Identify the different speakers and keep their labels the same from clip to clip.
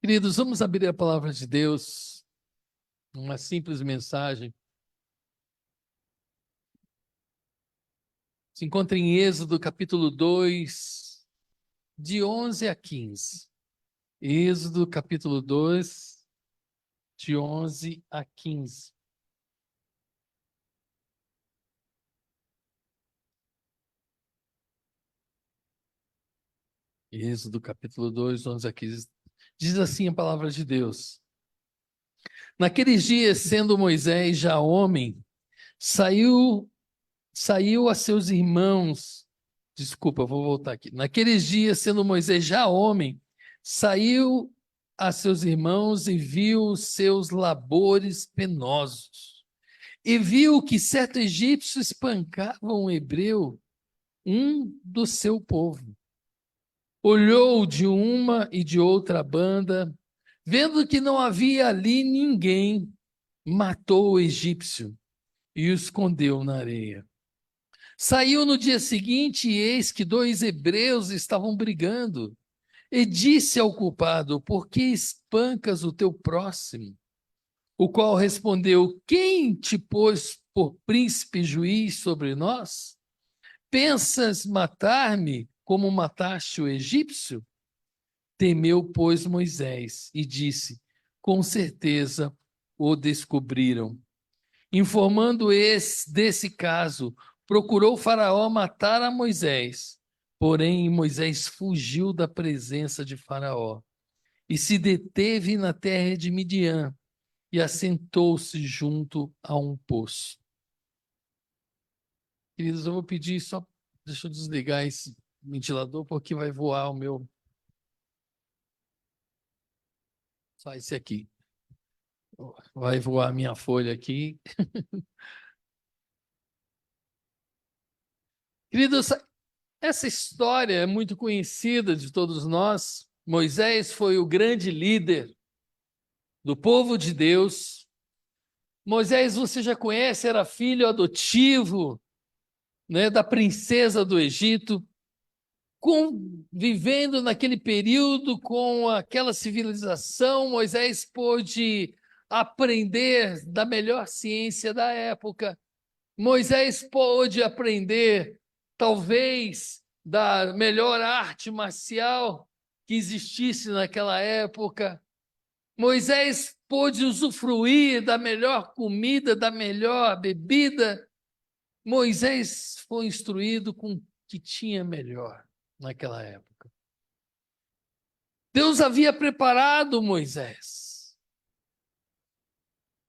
Speaker 1: Queridos, vamos abrir a palavra de Deus, uma simples mensagem. Se encontra em Êxodo, capítulo 2, de 11 a 15. Êxodo, capítulo 2, de 11 a 15. Êxodo, capítulo 2, 11 a 15. Diz assim a palavra de Deus. Naqueles dias, sendo Moisés já homem, saiu a seus irmãos. Desculpa, vou voltar aqui. Naqueles dias, sendo Moisés já homem, saiu a seus irmãos e viu os seus labores penosos. E viu que certo egípcio espancava um hebreu, um do seu povo. Olhou de uma e de outra banda, vendo que não havia ali ninguém, matou o egípcio e o escondeu na areia. Saiu no dia seguinte e eis que dois hebreus estavam brigando. E disse ao culpado: por que espancas o teu próximo? O qual respondeu: quem te pôs por príncipe e juiz sobre nós? Pensas matar-me como mataste o egípcio? Temeu, pois, Moisés e disse: com certeza o descobriram. Informando desse caso, procurou Faraó matar a Moisés. Porém, Moisés fugiu da presença de Faraó e se deteve na terra de Midian e assentou-se junto a um poço. Queridos, eu vou pedir só, deixa eu desligar esse ventilador porque vai voar o meu. Só esse aqui. Vai voar a minha folha aqui. Queridos, essa história é muito conhecida de todos nós. Moisés foi o grande líder do povo de Deus. Moisés, você já conhece, era filho adotivo, né, da princesa do Egito, vivendo naquele período com aquela civilização. Moisés pôde aprender da melhor ciência da época. Moisés pôde aprender, talvez, da melhor arte marcial que existisse naquela época. Moisés pôde usufruir da melhor comida, da melhor bebida. Moisés foi instruído com o que tinha melhor naquela época. Deus havia preparado Moisés.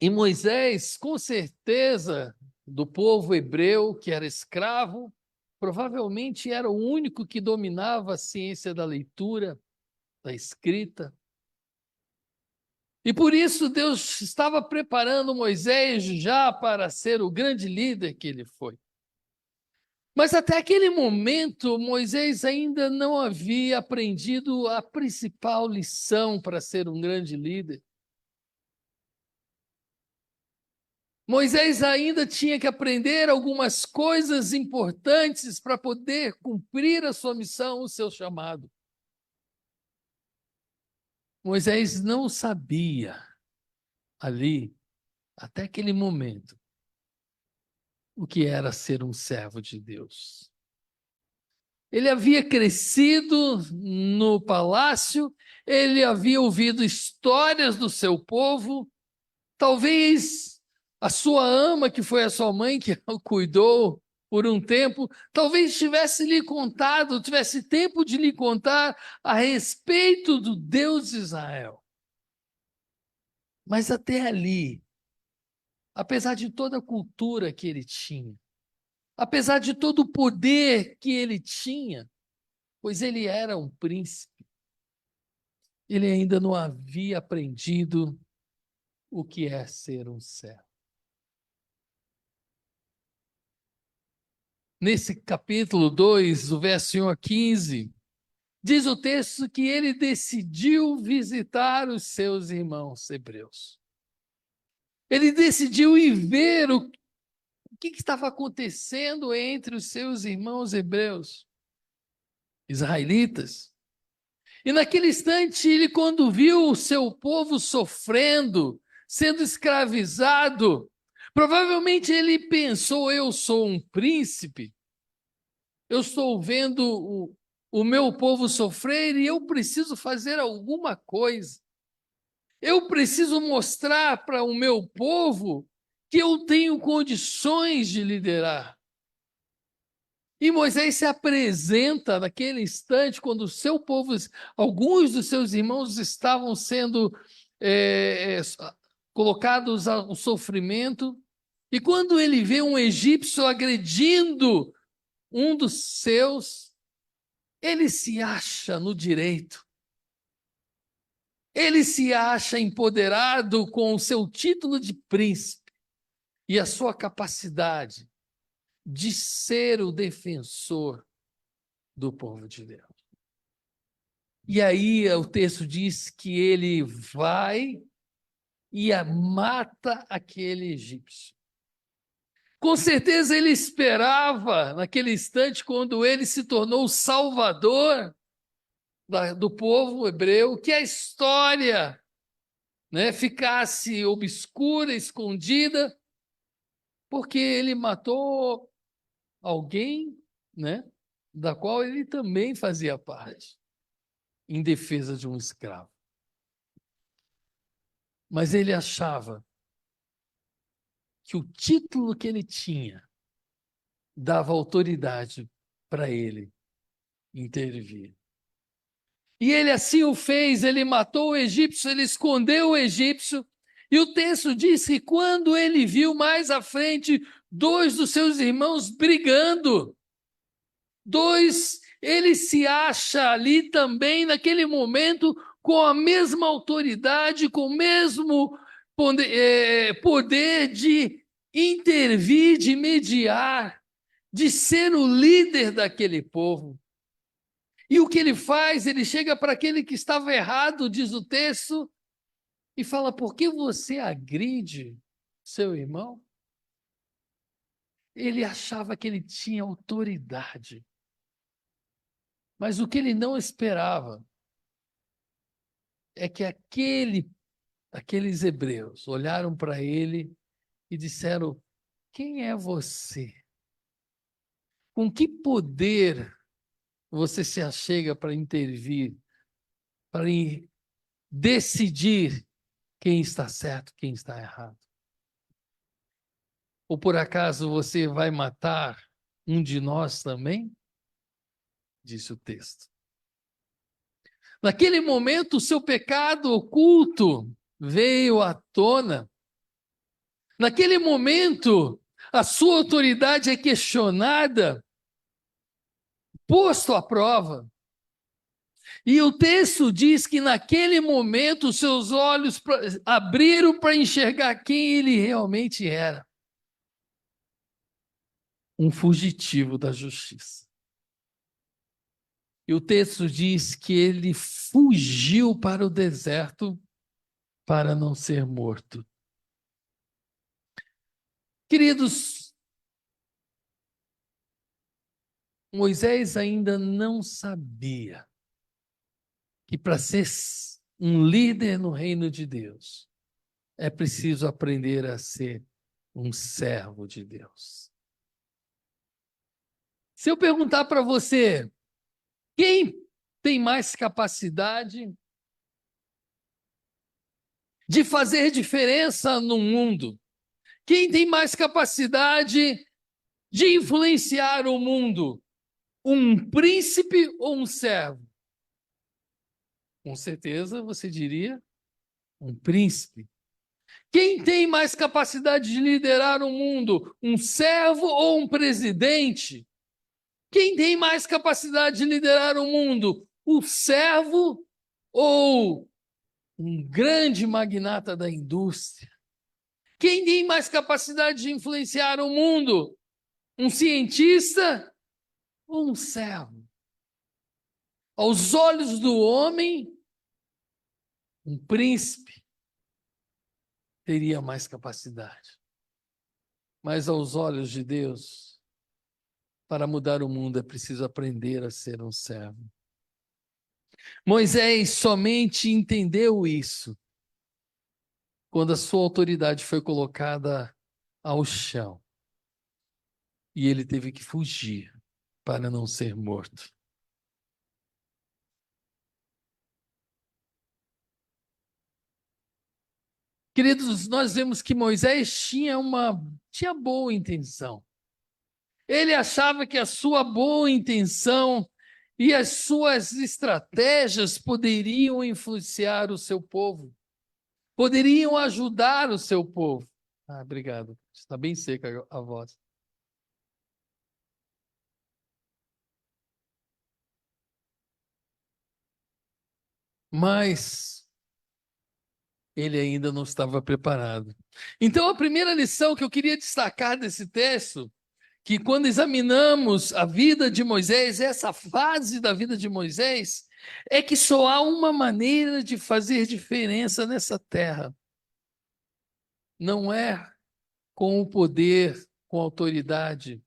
Speaker 1: E Moisés, com certeza, do povo hebreu que era escravo, provavelmente era o único que dominava a ciência da leitura, da escrita. E por isso Deus estava preparando Moisés já para ser o grande líder que ele foi. Mas até aquele momento, Moisés ainda não havia aprendido a principal lição para ser um grande líder. Moisés ainda tinha que aprender algumas coisas importantes para poder cumprir a sua missão, o seu chamado. Moisés não sabia ali, até aquele momento, o que era ser um servo de Deus. Ele havia crescido no palácio, ele havia ouvido histórias do seu povo, talvez a sua ama, que foi a sua mãe, que o cuidou por um tempo, talvez tivesse lhe contado, tivesse tempo de lhe contar a respeito do Deus de Israel. Mas até ali, apesar de toda a cultura que ele tinha, apesar de todo o poder que ele tinha, pois ele era um príncipe, ele ainda não havia aprendido o que é ser um servo. Nesse capítulo 2, o verso 1 a 15, diz o texto que ele decidiu visitar os seus irmãos hebreus. Ele decidiu ir ver o que estava acontecendo entre os seus irmãos hebreus, israelitas. E naquele instante, ele, quando viu o seu povo sofrendo, sendo escravizado, provavelmente ele pensou: eu sou um príncipe, eu estou vendo o meu povo sofrer e eu preciso fazer alguma coisa. Eu preciso mostrar para o meu povo que eu tenho condições de liderar. E Moisés se apresenta naquele instante, quando o seu povo, alguns dos seus irmãos estavam sendo colocados ao sofrimento, e quando ele vê um egípcio agredindo um dos seus, ele se acha no direito. Ele se acha empoderado com o seu título de príncipe e a sua capacidade de ser o defensor do povo de Deus. E aí o texto diz que ele vai e mata aquele egípcio. Com certeza ele esperava, naquele instante, quando ele se tornou o salvador do povo hebreu, que a história, né, ficasse obscura, escondida, porque ele matou alguém, né, da qual ele também fazia parte, em defesa de um escravo. Mas ele achava que o título que ele tinha dava autoridade para ele intervir. E ele assim o fez, ele matou o egípcio, ele escondeu o egípcio, e o texto diz que quando ele viu mais à frente dois dos seus irmãos brigando, ele se acha ali também, naquele momento, com a mesma autoridade, com o mesmo poder de intervir, de mediar, de ser o líder daquele povo. E o que ele faz? Ele chega para aquele que estava errado, diz o texto, e fala: por que você agride seu irmão? Ele achava que ele tinha autoridade. Mas o que ele não esperava é que aqueles hebreus olharam para ele e disseram: quem é você? Com que poder você se achega para intervir, para decidir quem está certo, quem está errado? Ou por acaso você vai matar um de nós também? Disse o texto. Naquele momento, o seu pecado oculto veio à tona. Naquele momento, a sua autoridade é questionada, posto à prova. E o texto diz que naquele momento os seus olhos abriram para enxergar quem ele realmente era. Um fugitivo da justiça. E o texto diz que ele fugiu para o deserto para não ser morto. Queridos, Moisés ainda não sabia que para ser um líder no reino de Deus, é preciso aprender a ser um servo de Deus. Se eu perguntar para você, quem tem mais capacidade de fazer diferença no mundo? Quem tem mais capacidade de influenciar o mundo? Um príncipe ou um servo? Com certeza você diria um príncipe. Quem tem mais capacidade de liderar o mundo? Um servo ou um presidente? Quem tem mais capacidade de liderar o mundo? O servo ou um grande magnata da indústria? Quem tem mais capacidade de influenciar o mundo? Um cientista ou um servo? Aos olhos do homem, um príncipe teria mais capacidade. Mas aos olhos de Deus, para mudar o mundo é preciso aprender a ser um servo. Moisés somente entendeu isso quando a sua autoridade foi colocada ao chão e ele teve que fugir para não ser morto. Queridos, nós vemos que Moisés tinha boa intenção. Ele achava que a sua boa intenção e as suas estratégias poderiam influenciar o seu povo, poderiam ajudar o seu povo. Ah, obrigado. Está bem seca a voz. Mas ele ainda não estava preparado. Então, a primeira lição que eu queria destacar desse texto, que quando examinamos a vida de Moisés, essa fase da vida de Moisés, é que só há uma maneira de fazer diferença nessa terra. Não é com o poder, com a autoridade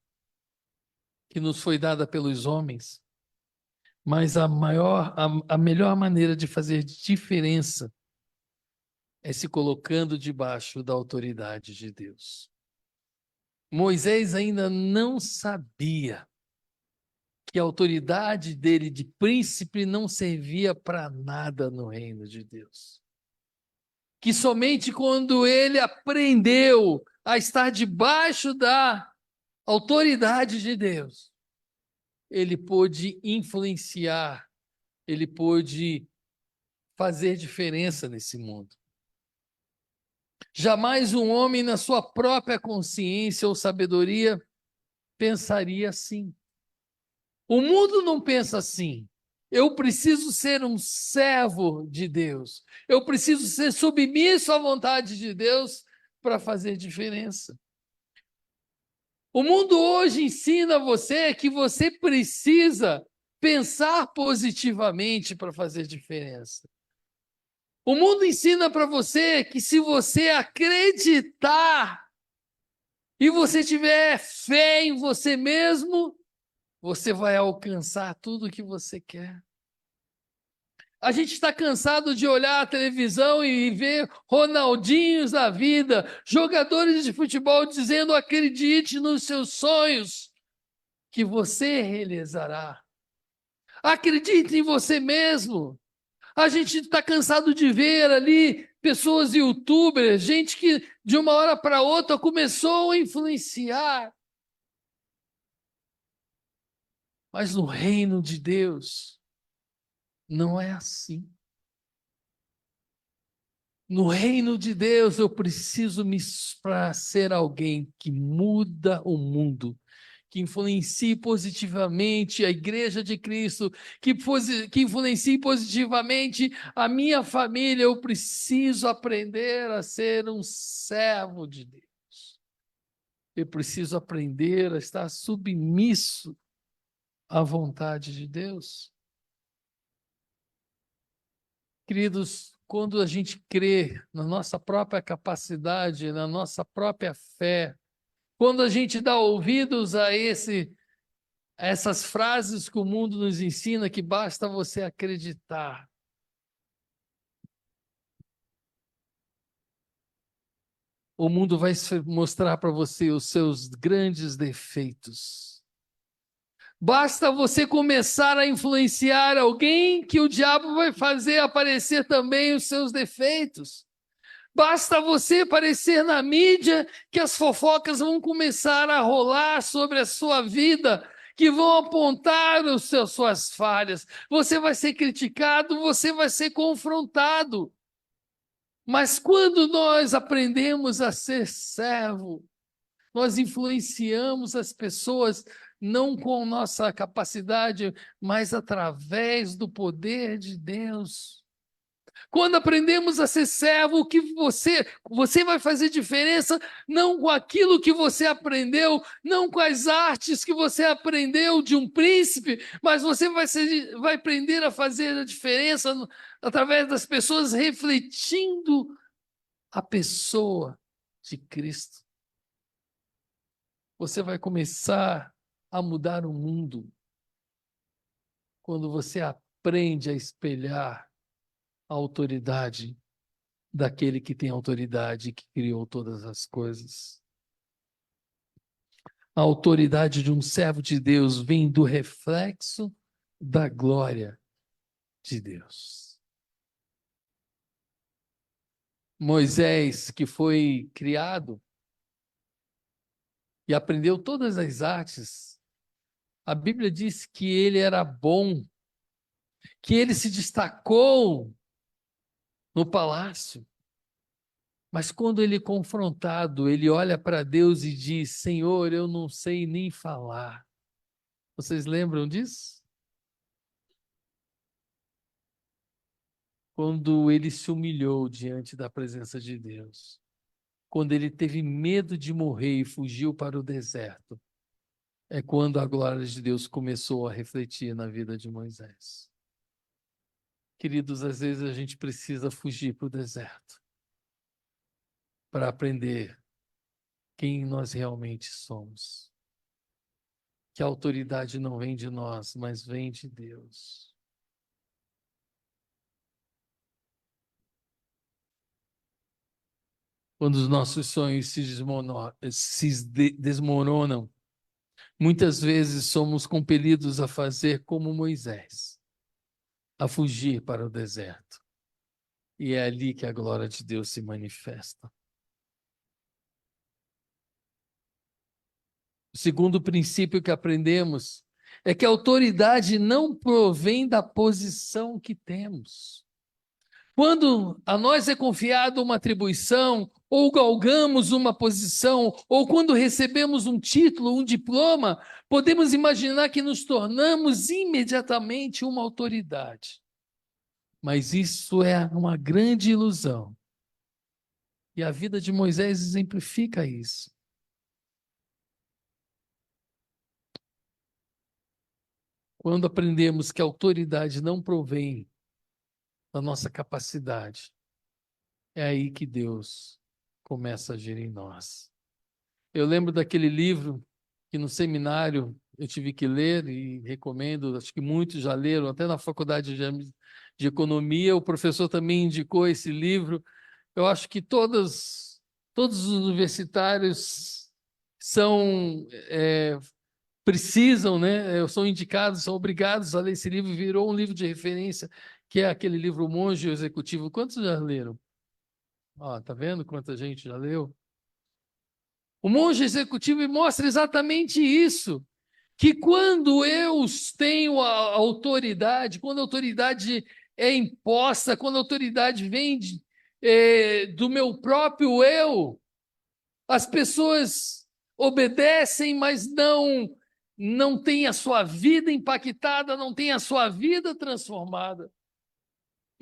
Speaker 1: que nos foi dada pelos homens, mas a melhor maneira de fazer diferença é se colocando debaixo da autoridade de Deus. Moisés ainda não sabia que a autoridade dele de príncipe não servia para nada no reino de Deus. Que somente quando ele aprendeu a estar debaixo da autoridade de Deus, ele pôde influenciar, ele pôde fazer diferença nesse mundo. Jamais um homem, na sua própria consciência ou sabedoria, pensaria assim. O mundo não pensa assim. Eu preciso ser um servo de Deus. Eu preciso ser submisso à vontade de Deus para fazer diferença. O mundo hoje ensina você que você precisa pensar positivamente para fazer diferença. O mundo ensina para você que se você acreditar e você tiver fé em você mesmo, você vai alcançar tudo o que você quer. A gente está cansado de olhar a televisão e ver Ronaldinhos da vida, jogadores de futebol dizendo: acredite nos seus sonhos, que você realizará. Acredite em você mesmo. A gente está cansado de ver ali pessoas youtubers, gente que de uma hora para outra começou a influenciar. Mas no reino de Deus, não é assim. No reino de Deus, eu preciso me para ser alguém que muda o mundo, que influencie positivamente a Igreja de Cristo, que influencie positivamente a minha família. Eu preciso aprender a ser um servo de Deus. Eu preciso aprender a estar submisso à vontade de Deus. Queridos, quando a gente crê na nossa própria capacidade, na nossa própria fé, quando a gente dá ouvidos a essas frases que o mundo nos ensina, que basta você acreditar, o mundo vai mostrar para você os seus grandes defeitos. Basta você começar a influenciar alguém que o diabo vai fazer aparecer também os seus defeitos. Basta você aparecer na mídia que as fofocas vão começar a rolar sobre a sua vida, que vão apontar suas falhas. Você vai ser criticado, você vai ser confrontado. Mas quando nós aprendemos a ser servo, nós influenciamos as pessoas não com nossa capacidade, mas através do poder de Deus. Quando aprendemos a ser servo, o que você vai fazer diferença não com aquilo que você aprendeu, não com as artes que você aprendeu de um príncipe, mas você vai aprender a fazer a diferença através das pessoas refletindo a pessoa de Cristo. Você vai começar a mudar o mundo quando você aprende a espelhar a autoridade daquele que tem autoridade, que criou todas as coisas. A autoridade de um servo de Deus vem do reflexo da glória de Deus. Moisés, que foi criado e aprendeu todas as artes, a Bíblia diz que ele era bom, que ele se destacou no palácio. Mas quando ele é confrontado, ele olha para Deus e diz: Senhor, eu não sei nem falar. Vocês lembram disso? Quando ele se humilhou diante da presença de Deus, quando ele teve medo de morrer e fugiu para o deserto, é quando a glória de Deus começou a refletir na vida de Moisés. Queridos, às vezes a gente precisa fugir para o deserto para aprender quem nós realmente somos. Que a autoridade não vem de nós, mas vem de Deus. Quando os nossos sonhos desmoronam, muitas vezes somos compelidos a fazer como Moisés, a fugir para o deserto. E é ali que a glória de Deus se manifesta. O segundo princípio que aprendemos é que a autoridade não provém da posição que temos. Quando a nós é confiada uma atribuição, ou galgamos uma posição, ou quando recebemos um título, um diploma, podemos imaginar que nos tornamos imediatamente uma autoridade. Mas isso é uma grande ilusão. E a vida de Moisés exemplifica isso. Quando aprendemos que a autoridade não provém da nossa capacidade, é aí que Deus começa a agir em nós. Eu lembro daquele livro que no seminário eu tive que ler e recomendo, acho que muitos já leram, até na faculdade de economia, o professor também indicou esse livro. Eu acho que todos os universitários precisam, né? São indicados, são obrigados a ler esse livro, virou um livro de referência, que é aquele livro O Monge e o Executivo. Quantos já leram? Ó, tá vendo quanta gente já leu? O Monge Executivo mostra exatamente isso, que quando eu tenho a autoridade, quando a autoridade é imposta, quando a autoridade vem do meu próprio eu, as pessoas obedecem, mas não têm a sua vida impactada, não têm a sua vida transformada.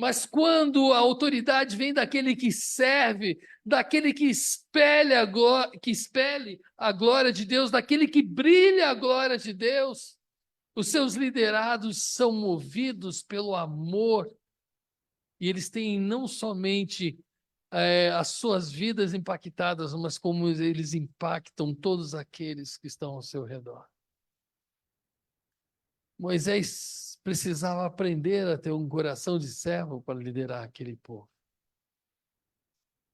Speaker 1: Mas quando a autoridade vem daquele que serve, daquele que espelhe a glória de Deus, daquele que brilha a glória de Deus, os seus liderados são movidos pelo amor e eles têm não somente as suas vidas impactadas, mas como eles impactam todos aqueles que estão ao seu redor. Moisés precisava aprender a ter um coração de servo para liderar aquele povo.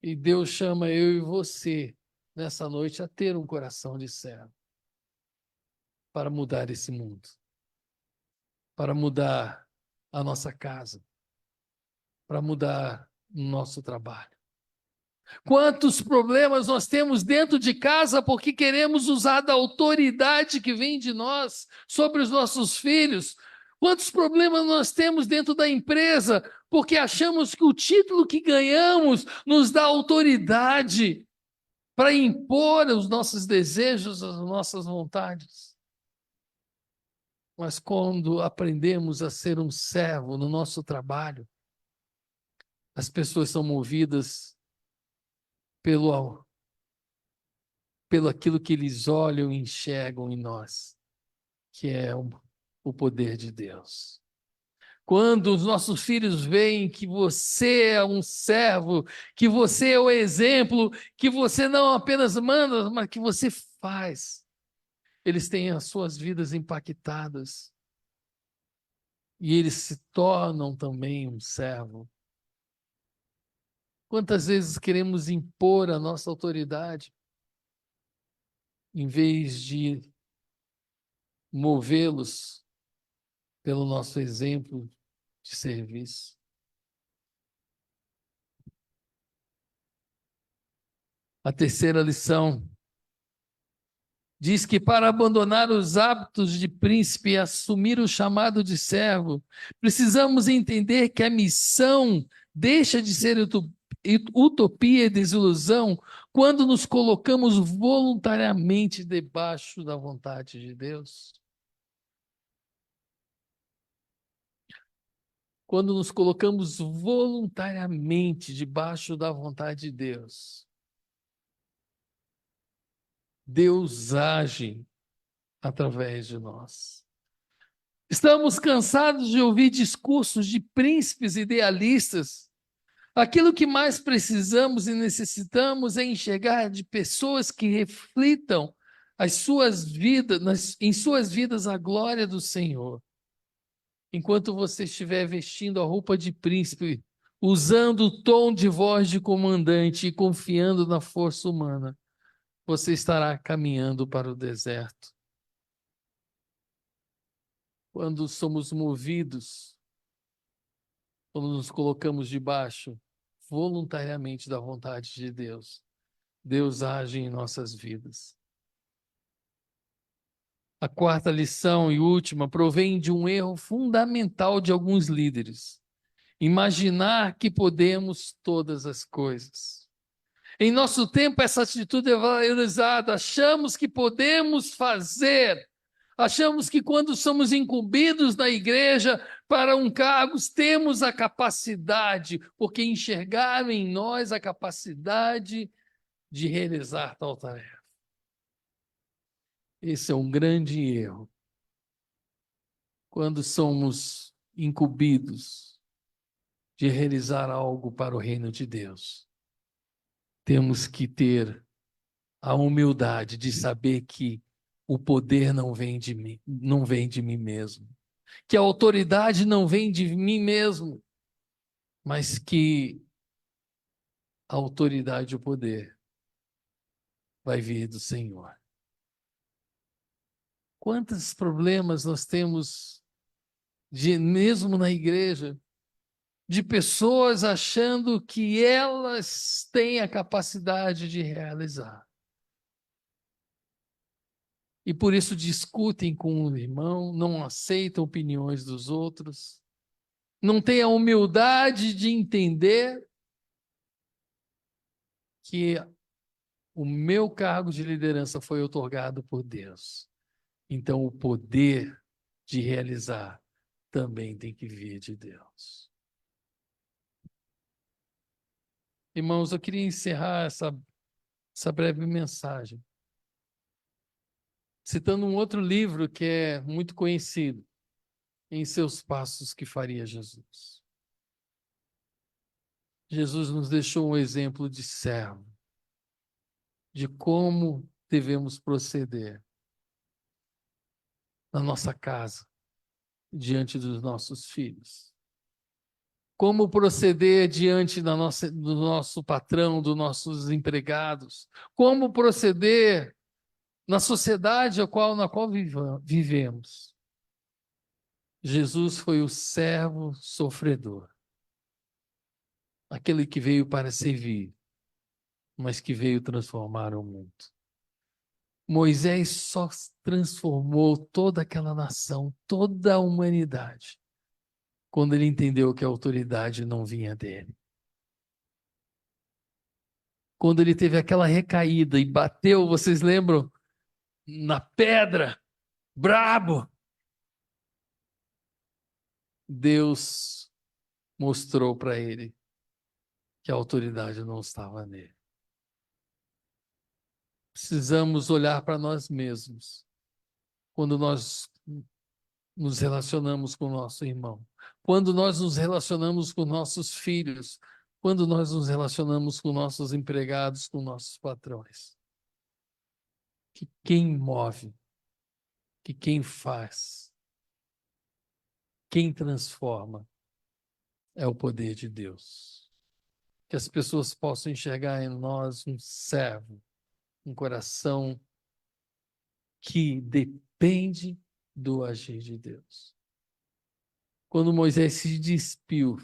Speaker 1: E Deus chama eu e você, nessa noite, a ter um coração de servo para mudar esse mundo, para mudar a nossa casa, para mudar o nosso trabalho. Quantos problemas nós temos dentro de casa porque queremos usar da autoridade que vem de nós sobre os nossos filhos? Quantos problemas nós temos dentro da empresa porque achamos que o título que ganhamos nos dá autoridade para impor os nossos desejos, as nossas vontades? Mas quando aprendemos a ser um servo no nosso trabalho, as pessoas são movidas pelo aquilo que eles olham e enxergam em nós, que é o poder de Deus. Quando os nossos filhos veem que você é um servo, que você é o exemplo, que você não apenas manda, mas que você faz, eles têm as suas vidas impactadas. e eles se tornam também um servo. Quantas vezes queremos impor a nossa autoridade, em vez de movê-los pelo nosso exemplo de serviço? A terceira lição diz que para abandonar os hábitos de príncipe e assumir o chamado de servo, precisamos entender que a missão deixa de ser utopia e desilusão quando nos colocamos voluntariamente debaixo da vontade de Deus. Quando nos colocamos voluntariamente debaixo da vontade de Deus, Deus age através de nós. Estamos cansados de ouvir discursos de príncipes idealistas. Aquilo que mais precisamos e necessitamos é enxergar de pessoas que reflitam em suas vidas a glória do Senhor. Enquanto você estiver vestindo a roupa de príncipe, usando o tom de voz de comandante e confiando na força humana, você estará caminhando para o deserto. Quando somos movidos, quando nos colocamos debaixo voluntariamente da vontade de Deus, Deus age em nossas vidas. A quarta lição e última provém de um erro fundamental de alguns líderes: imaginar que podemos todas as coisas. Em nosso tempo, essa atitude é valorizada. Achamos que podemos fazer. Achamos que quando somos incumbidos na igreja para um cargo, temos a capacidade, porque enxergaram em nós a capacidade de realizar tal tarefa. Esse é um grande erro. Quando somos incumbidos de realizar algo para o reino de Deus, temos que ter a humildade de saber que o poder não vem de mim, não vem de mim mesmo, que a autoridade não vem de mim mesmo, mas que a autoridade e o poder vai vir do Senhor. Quantos problemas nós temos mesmo na igreja, de pessoas achando que elas têm a capacidade de realizar. E por isso discutem com o irmão, não aceitam opiniões dos outros, não têm a humildade de entender que o meu cargo de liderança foi otorgado por Deus. Então o poder de realizar também tem que vir de Deus. Irmãos, eu queria encerrar essa breve mensagem citando um outro livro que é muito conhecido, Em Seus Passos que Faria Jesus. Jesus nos deixou um exemplo de servo, de como devemos proceder na nossa casa, diante dos nossos filhos. Como proceder diante do nosso patrão, dos nossos empregados. Como proceder na sociedade na qual vivemos. Jesus foi o servo sofredor. Aquele que veio para servir, mas que veio transformar o mundo. Moisés só transformou toda aquela nação, toda a humanidade, quando ele entendeu que a autoridade não vinha dele. Quando ele teve aquela recaída e bateu, vocês lembram? Na pedra, brabo. Deus mostrou para ele que a autoridade não estava nele. Precisamos olhar para nós mesmos quando nós nos relacionamos com o nosso irmão, quando nós nos relacionamos com nossos filhos, quando nós nos relacionamos com nossos empregados, com nossos patrões. Que quem move, que quem faz, quem transforma é o poder de Deus. Que as pessoas possam enxergar em nós um servo, um coração que depende do agir de Deus. Quando Moisés se despiu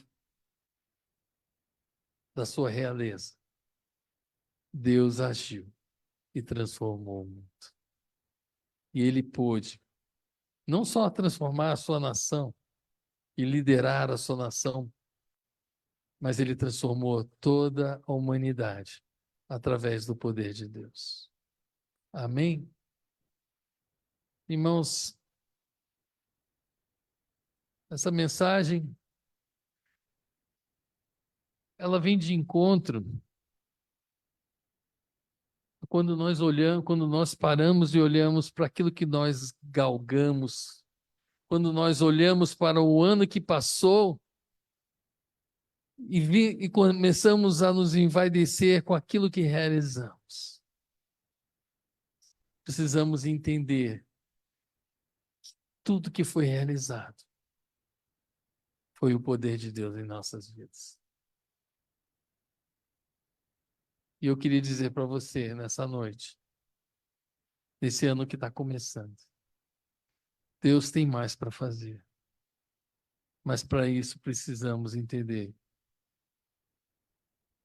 Speaker 1: da sua realeza, Deus agiu e transformou o mundo. E ele pôde não só transformar a sua nação e liderar a sua nação, mas ele transformou toda a humanidade através do poder de Deus. Amém? Irmãos, essa mensagem, ela vem de encontro quando nós olhamos, quando nós paramos e olhamos para aquilo que nós galgamos, quando nós olhamos para o ano que passou e começamos a nos envaidecer com aquilo que realizamos. Precisamos entender que tudo que foi realizado foi o poder de Deus em nossas vidas. E eu queria dizer para você nessa noite, nesse ano que está começando, Deus tem mais para fazer. Mas para isso precisamos entender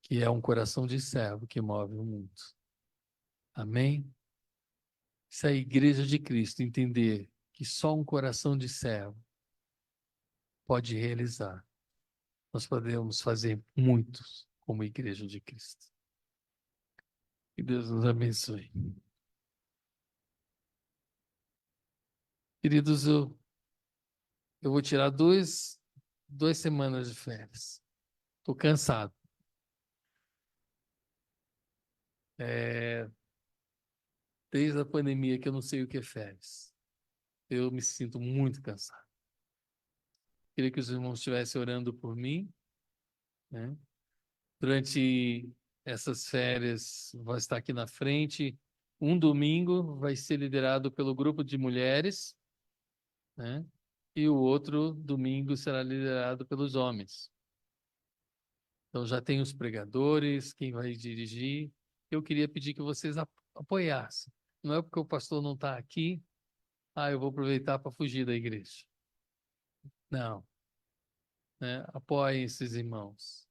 Speaker 1: que é um coração de servo que move o mundo. Amém? Se a igreja de Cristo entender que só um coração de servo pode realizar, nós podemos fazer muitos como igreja de Cristo. Que Deus nos abençoe. Queridos, eu vou tirar duas semanas de férias. Estou cansado. Desde a pandemia que eu não sei o que é férias. Eu me sinto muito cansado. Queria que os irmãos estivessem orando por mim, né? Durante essas férias, vou estar aqui na frente. Um domingo vai ser liderado pelo grupo de mulheres, né? E o outro domingo será liderado pelos homens. Então já tem os pregadores, quem vai dirigir. Eu queria pedir que vocês apoiassem. Não é porque o pastor não está aqui, eu vou aproveitar para fugir da igreja. Não, né? Apoiem esses irmãos.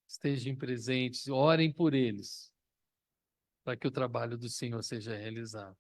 Speaker 1: Estejam presentes, orem por eles, para que o trabalho do Senhor seja realizado.